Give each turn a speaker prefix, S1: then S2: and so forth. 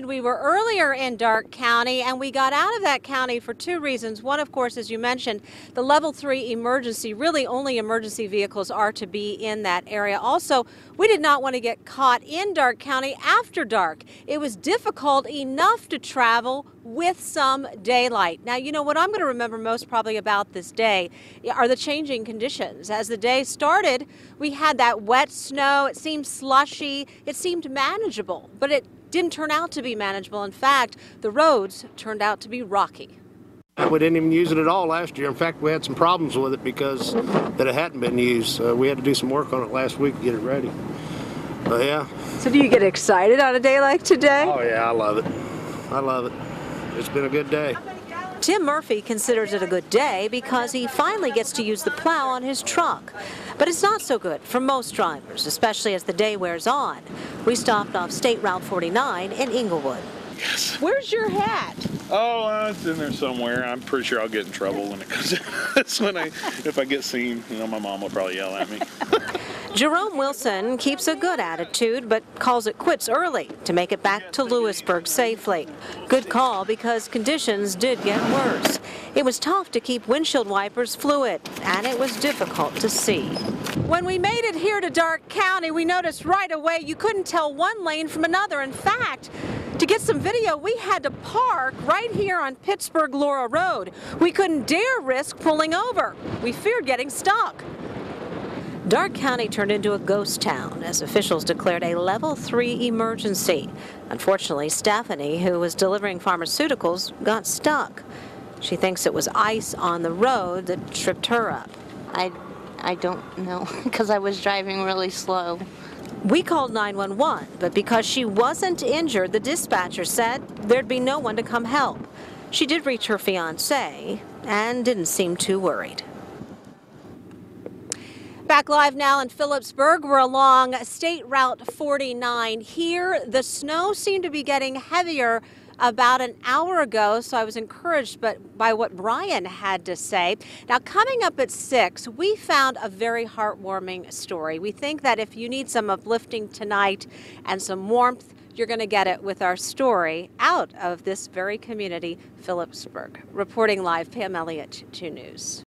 S1: We were earlier in Darke County, and we got out of that county for two reasons. One, of course, as you mentioned, the level 3 emergency. Really, only emergency vehicles are to be in that area. Also, we did not want to get caught in Darke County after dark. It was difficult enough to travel with some daylight. Now, you know what I'm going to remember most probably about this day are the changing conditions. As the day started, we had that wet snow. It seemed slushy. It seemed manageable, but it didn't turn out to be manageable. In fact, the roads turned out to be rocky.
S2: We didn't even use it at all last year. In fact, we had some problems with it because that it hadn't been used. We had to do some work on it last week to get it ready. But yeah.
S1: So do you get excited on a day like today?
S2: Oh yeah, I love it. I love it. It's been a good day.
S1: Tim Murphy considers it a good day because he finally gets to use the plow on his truck. But it's not so good for most drivers, especially as the day wears on. We stopped off State Route 49 in Inglewood.
S3: Yes.
S1: Where's your hat?
S3: Oh, it's in there somewhere. I'm pretty sure I'll get in trouble when it comes in. That's when if I get seen, you know, my mom will probably yell at me.
S1: Jerome Wilson keeps a good attitude, but calls it quits early to make it back to Lewisburg safely. Good call because conditions did get worse. It was tough to keep windshield wipers fluid, and it was difficult to see. When we made it here to Darke County, we noticed right away you couldn't tell one lane from another. In fact, to get some video, we had to park right here on Pittsburgh-Laura Road. We couldn't dare risk pulling over. We feared getting stuck. Darke County turned into a ghost town as officials declared a level 3 emergency. Unfortunately, Stephanie, who was delivering pharmaceuticals, got stuck. She thinks it was ice on the road that tripped her up.
S4: I don't know, because I was driving really slow.
S1: We called 911, but because she wasn't injured, the dispatcher said there'd be no one to come help. She did reach her fiancé and didn't seem too worried. Back live now in Phillipsburg. We're along State Route 49 here. The snow seemed to be getting heavier about an hour ago, so I was encouraged by what Brian had to say. Now, coming up at 6, we found a very heartwarming story. We think that if you need some uplifting tonight and some warmth, you're going to get it with our story out of this very community, Phillipsburg. Reporting live, Pam Elliott, 2 News.